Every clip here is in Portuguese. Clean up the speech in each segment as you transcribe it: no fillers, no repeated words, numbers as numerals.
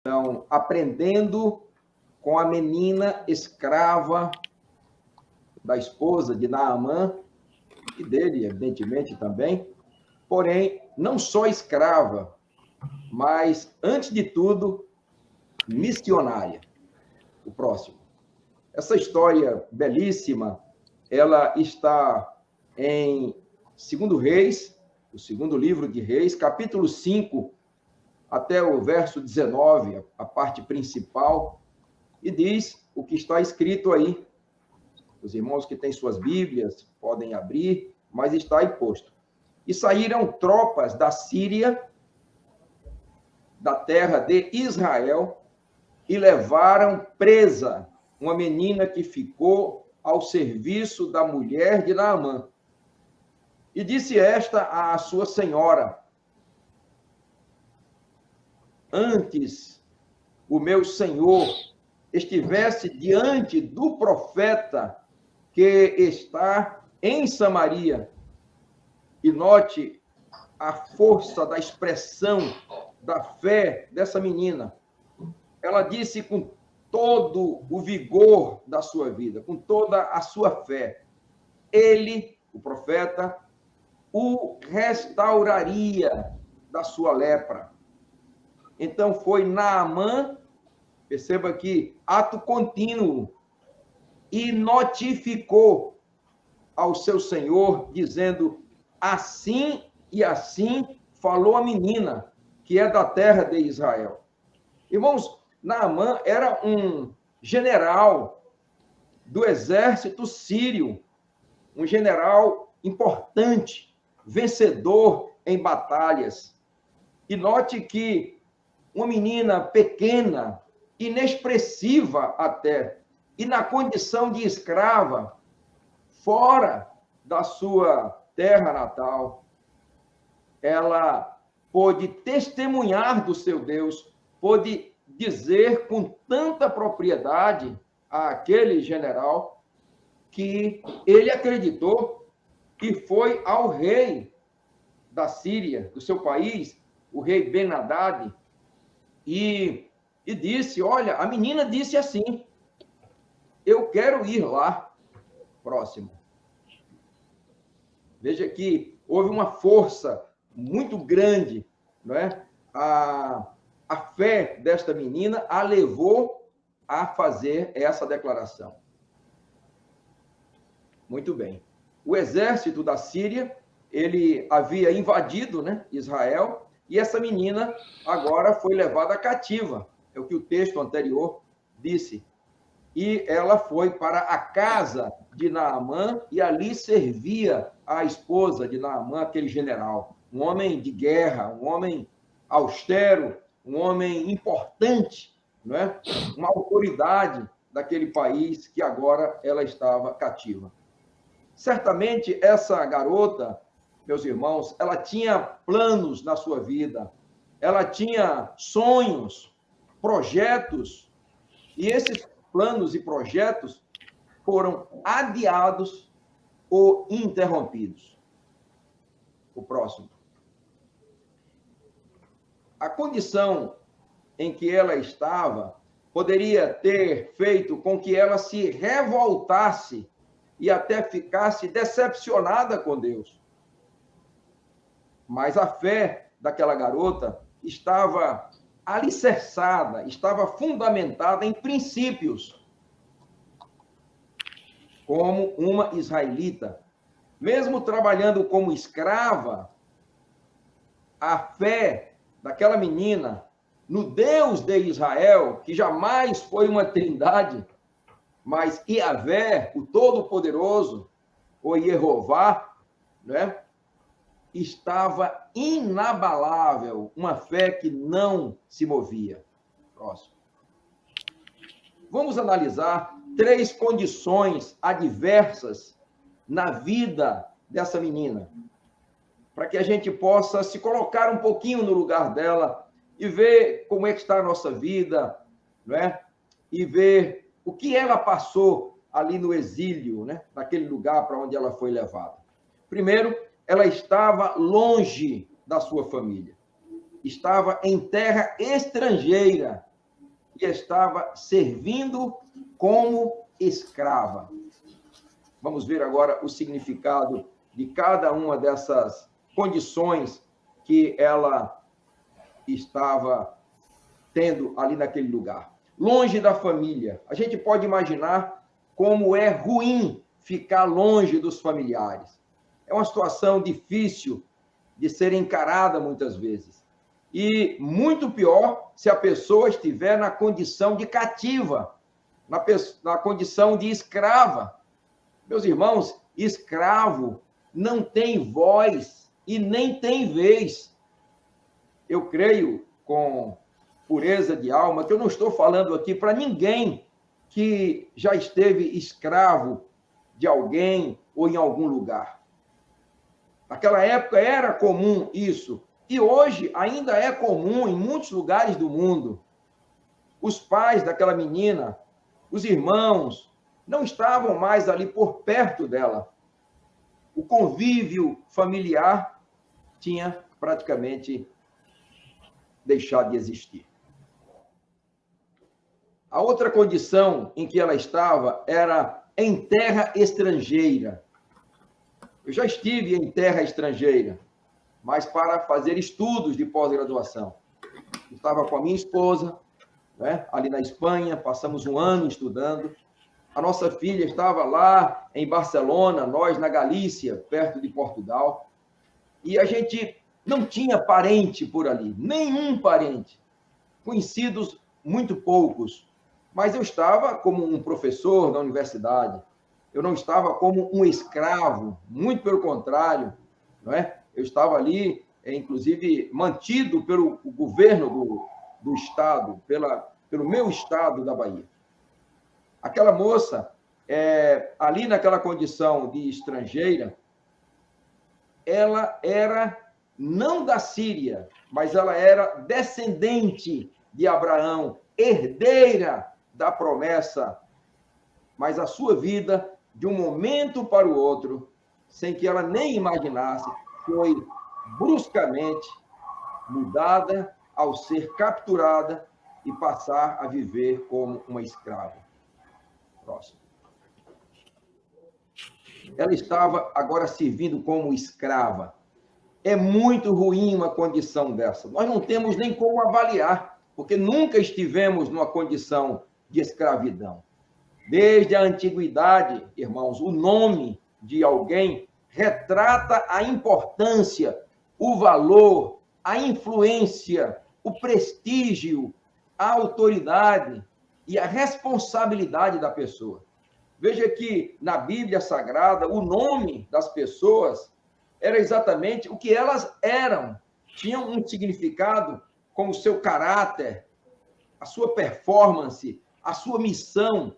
Então, aprendendo com a menina escrava da esposa de Naamã, e dele, evidentemente, também, porém, não só escrava, mas, antes de tudo, missionária. O próximo. Essa história belíssima, ela está em 2 Reis, o segundo livro de Reis, capítulo 5, até o verso 19, a parte principal, e diz o que está escrito aí. Os irmãos que têm suas Bíblias podem abrir, mas está aí posto. E saíram tropas da Síria, da terra de Israel, e levaram presa uma menina que ficou ao serviço da mulher de Naamã. E disse esta à sua senhora: antes o meu senhor estivesse diante do profeta que está em Samaria. E note a força da expressão da fé dessa menina. Ela disse com todo o vigor da sua vida, com toda a sua fé, ele, o profeta, o restauraria da sua lepra. Então foi Naamã, perceba aqui, ato contínuo, e notificou ao seu senhor, dizendo: assim e assim falou a menina, que é da terra de Israel. Irmãos, Naamã era um general do exército sírio, um general importante, vencedor em batalhas. E note que uma menina pequena, inexpressiva até, e na condição de escrava, fora da sua terra natal, ela pôde testemunhar do seu Deus, pôde dizer com tanta propriedade àquele general que ele acreditou e foi ao rei da Síria, do seu país, o rei Ben-Hadad, e disse: olha, a menina disse assim, eu quero ir lá. Próximo. Veja que houve uma força muito grande, não é? A fé desta menina a levou a fazer essa declaração. Muito bem. O exército da Síria, ele havia invadido, né, Israel, e essa menina agora foi levada cativa. É o que o texto anterior disse. E ela foi para a casa de Naamã e ali servia a esposa de Naamã, aquele general. Um homem de guerra, um homem austero, um homem importante, não é? Uma autoridade daquele país que agora ela estava cativa. Certamente essa garota, meus irmãos, ela tinha planos na sua vida, ela tinha sonhos, projetos, e esses planos e projetos foram adiados ou interrompidos. O próximo. A condição em que ela estava poderia ter feito com que ela se revoltasse e até ficasse decepcionada com Deus. Mas a fé daquela garota estava alicerçada, estava fundamentada em princípios, como uma israelita. Mesmo trabalhando como escrava, a fé daquela menina no Deus de Israel, que jamais foi uma trindade, mas Yahvé, o Todo-Poderoso, ou Jeová, né? Estava inabalável, uma fé que não se movia. Próximo. Vamos analisar 3 condições adversas na vida dessa menina, para que a gente possa se colocar um pouquinho no lugar dela e ver como é que está a nossa vida, não é? E ver o que ela passou ali no exílio, né? Naquele lugar para onde ela foi levada. Primeiro, ela estava longe da sua família. Estava em terra estrangeira. e estava servindo como escrava. Vamos ver agora o significado de cada uma dessas condições que ela estava tendo ali naquele lugar. Longe da família. A gente pode imaginar como é ruim ficar longe dos familiares. É uma situação difícil de ser encarada muitas vezes. E muito pior se a pessoa estiver na condição de cativa, na condição de escrava. Meus irmãos, escravo não tem voz e nem tem vez. Eu creio com pureza de alma que eu não estou falando aqui para ninguém que já esteve escravo de alguém ou em algum lugar. Naquela época era comum isso, e hoje ainda é comum em muitos lugares do mundo. Os pais daquela menina, os irmãos, não estavam mais ali por perto dela. O convívio familiar tinha praticamente deixado de existir. A outra condição em que ela estava era em terra estrangeira. Eu já estive em terra estrangeira, mas para fazer estudos de pós-graduação. Estava com a minha esposa, né, ali na Espanha, passamos um ano estudando. A nossa filha estava lá em Barcelona, nós na Galícia, perto de Portugal. E a gente não tinha parente por ali, nenhum parente. Conhecidos muito poucos. Mas eu estava como um professor da universidade. Eu não estava como um escravo, muito pelo contrário, não é? Eu estava ali, inclusive, mantido pelo governo do estado, pelo meu estado da Bahia. Aquela moça, ali naquela condição de estrangeira, ela era não da Síria, mas ela era descendente de Abraão, herdeira da promessa, mas a sua vida, de um momento para o outro, sem que ela nem imaginasse, foi bruscamente mudada ao ser capturada e passar a viver como uma escrava. Próximo. Ela estava agora servindo como escrava. É muito ruim uma condição dessa. Nós não temos nem como avaliar, porque nunca estivemos numa condição de escravidão. Desde a antiguidade, irmãos, o nome de alguém retrata a importância, o valor, a influência, o prestígio, a autoridade e a responsabilidade da pessoa. Veja que na Bíblia Sagrada, o nome das pessoas era exatamente o que elas eram. Tinham um significado como o seu caráter, a sua performance, a sua missão.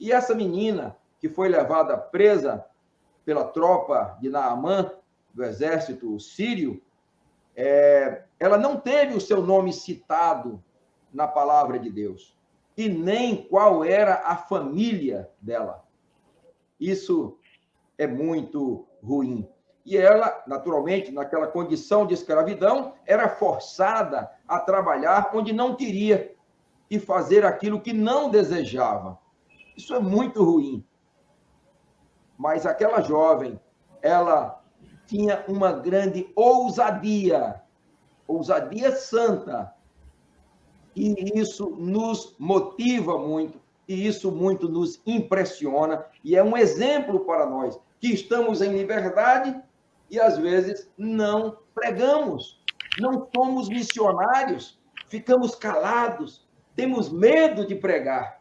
E essa menina que foi levada presa pela tropa de Naamã, do exército sírio, ela não teve o seu nome citado na palavra de Deus, e nem qual era a família dela. Isso é muito ruim. E ela, naturalmente, naquela condição de escravidão, era forçada a trabalhar onde não queria e fazer aquilo que não desejava. Isso é muito ruim. Mas aquela jovem, ela tinha uma grande ousadia santa. E isso nos motiva muito, e isso muito nos impressiona, e é um exemplo para nós, que estamos em liberdade e, às vezes, não pregamos, não somos missionários, ficamos calados, temos medo de pregar.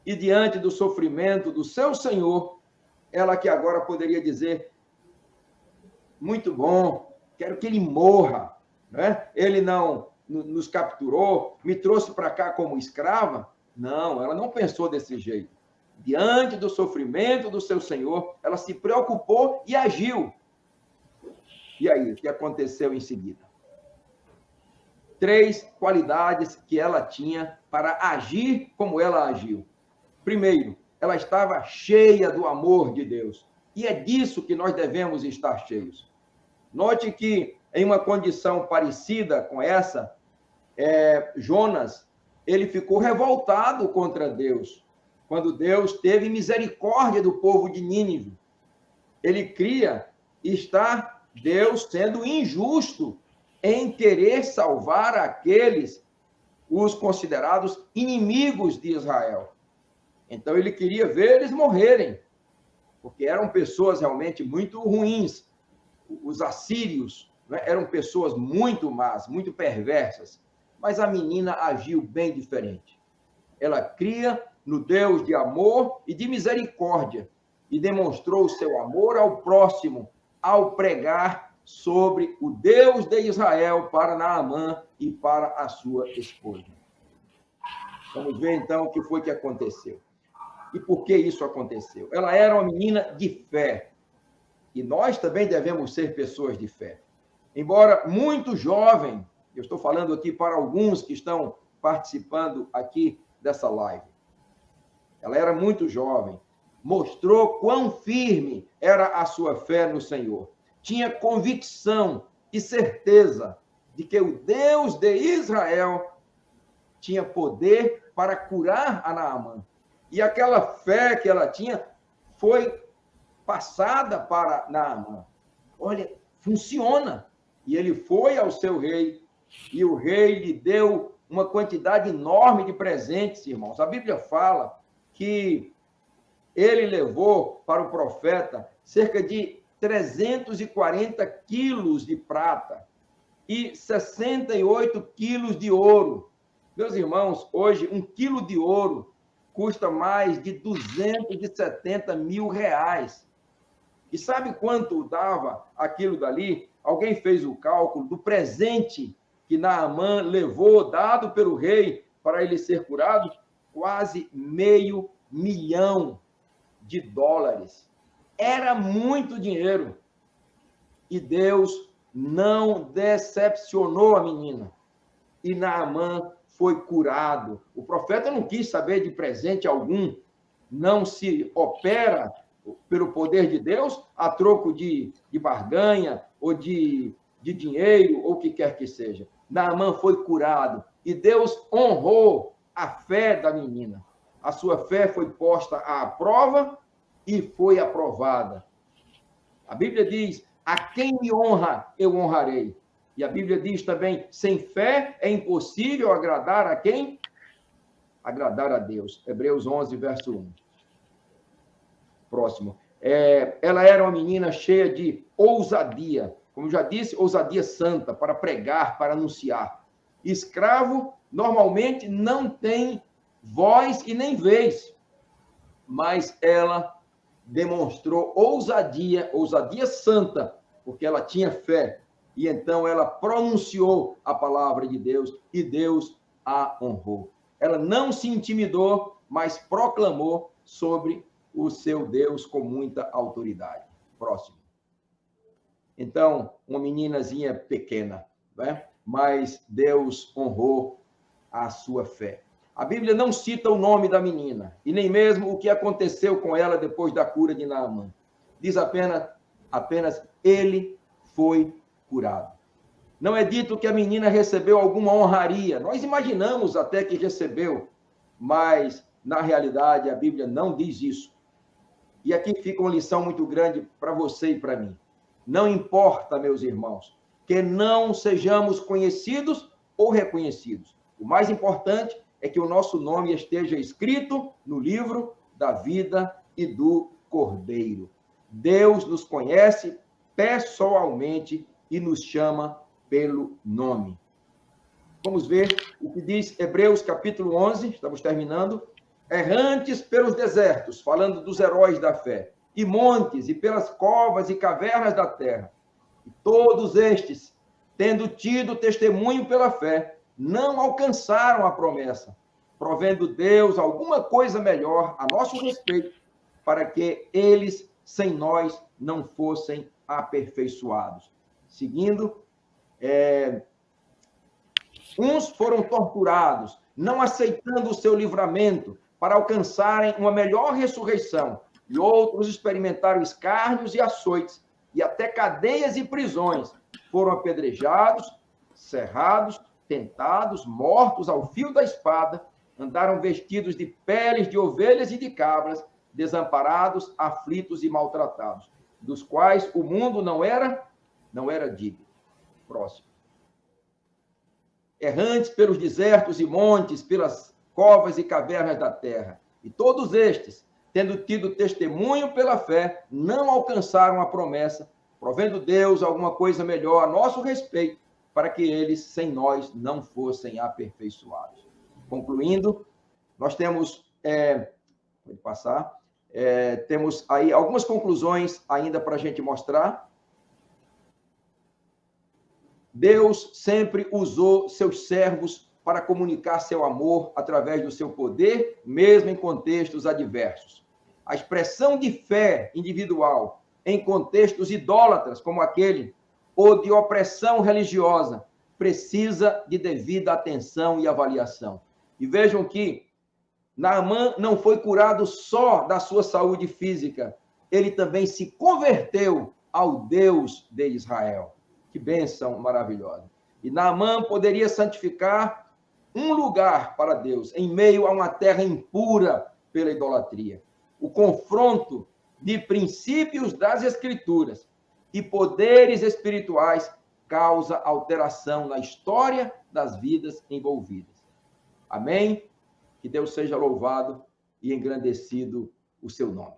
E diante do sofrimento do seu Senhor, ela que agora poderia dizer, muito bom, quero que ele morra, né? Ele não nos capturou, me trouxe para cá como escrava. Não, ela não pensou desse jeito. Diante do sofrimento do seu Senhor, ela se preocupou e agiu. E aí, o que aconteceu em seguida? 3 qualidades que ela tinha para agir como ela agiu. Primeiro, ela estava cheia do amor de Deus. E é disso que nós devemos estar cheios. Note que, em uma condição parecida com essa, Jonas, ele ficou revoltado contra Deus, quando Deus teve misericórdia do povo de Nínive. Ele cria estar Deus sendo injusto em querer salvar aqueles, os considerados inimigos de Israel. Então ele queria ver eles morrerem, porque eram pessoas realmente muito ruins. Os assírios, né, eram pessoas muito más, muito perversas. Mas a menina agiu bem diferente. Ela cria no Deus de amor e de misericórdia e demonstrou o seu amor ao próximo ao pregar sobre o Deus de Israel para Naamã e para a sua esposa. Vamos ver então o que foi que aconteceu. E por que isso aconteceu? Ela era uma menina de fé. E nós também devemos ser pessoas de fé. Embora muito jovem, eu estou falando aqui para alguns que estão participando aqui dessa live. Ela era muito jovem, mostrou quão firme era a sua fé no Senhor. Tinha convicção e certeza de que o Deus de Israel tinha poder para curar a Naamã. E aquela fé que ela tinha foi passada para Naamã. Olha, funciona. E ele foi ao seu rei, e o rei lhe deu uma quantidade enorme de presentes, irmãos. A Bíblia fala que ele levou para o profeta cerca de 340 quilos de prata e 68 quilos de ouro. Meus irmãos, hoje, 1 quilo de ouro custa mais de 270 mil reais. E sabe quanto dava aquilo dali? Alguém fez o cálculo do presente que Naamã levou, dado pelo rei, para ele ser curado? Quase $500 mil. Era muito dinheiro. E Deus não decepcionou a menina. E Naamã foi curado. O profeta não quis saber de presente algum. Não se opera pelo poder de Deus a troco de barganha ou de dinheiro ou o que quer que seja. Naamã foi curado e Deus honrou a fé da menina. A sua fé foi posta à prova e foi aprovada. A Bíblia diz: a quem me honra, eu honrarei. E a Bíblia diz também: sem fé é impossível agradar a quem? Agradar a Deus. Hebreus 11, verso 1. Próximo. Ela era uma menina cheia de ousadia. Como já disse, ousadia santa, para pregar, para anunciar. Escravo, normalmente, não tem voz e nem vez. Mas ela demonstrou ousadia santa, porque ela tinha fé. E então ela pronunciou a palavra de Deus e Deus a honrou. Ela não se intimidou, mas proclamou sobre o seu Deus com muita autoridade. Próximo. Então, uma meninazinha pequena, né? Mas Deus honrou a sua fé. A Bíblia não cita o nome da menina, e nem mesmo o que aconteceu com ela depois da cura de Naamã. Diz apenas ele foi curado. Não é dito que a menina recebeu alguma honraria. Nós imaginamos até que recebeu, mas, na realidade, a Bíblia não diz isso. E aqui fica uma lição muito grande para você e para mim. Não importa, meus irmãos, que não sejamos conhecidos ou reconhecidos. O mais importante é que o nosso nome esteja escrito no livro da vida e do Cordeiro. Deus nos conhece pessoalmente e nos chama pelo nome. Vamos ver o que diz Hebreus capítulo 11, estamos terminando. Errantes pelos desertos, falando dos heróis da fé, e montes, e pelas covas e cavernas da terra. E todos estes, tendo tido testemunho pela fé, não alcançaram a promessa, provendo Deus alguma coisa melhor a nosso respeito, para que eles, sem nós, não fossem aperfeiçoados. Seguindo, uns foram torturados, não aceitando o seu livramento, para alcançarem uma melhor ressurreição, e outros experimentaram escárnios e açoites, e até cadeias e prisões, foram apedrejados, cerrados, tentados, mortos ao fio da espada, andaram vestidos de peles de ovelhas e de cabras, desamparados, aflitos e maltratados, dos quais o mundo não era digno. Próximo. Errantes pelos desertos e montes, pelas covas e cavernas da terra. E todos estes, tendo tido testemunho pela fé, não alcançaram a promessa, provendo Deus alguma coisa melhor a nosso respeito, para que eles, sem nós, não fossem aperfeiçoados. Concluindo, nós temos, pode passar, temos aí algumas conclusões ainda para a gente mostrar. Deus sempre usou seus servos para comunicar seu amor através do seu poder, mesmo em contextos adversos. A expressão de fé individual em contextos idólatras, como aquele, ou de opressão religiosa, precisa de devida atenção e avaliação. E vejam que Naamã não foi curado só da sua saúde física, ele também se converteu ao Deus de Israel. Que bênção maravilhosa. E Naamã poderia santificar um lugar para Deus, em meio a uma terra impura pela idolatria. O confronto de princípios das Escrituras e poderes espirituais causa alteração na história das vidas envolvidas. Amém? Que Deus seja louvado e engrandecido o seu nome.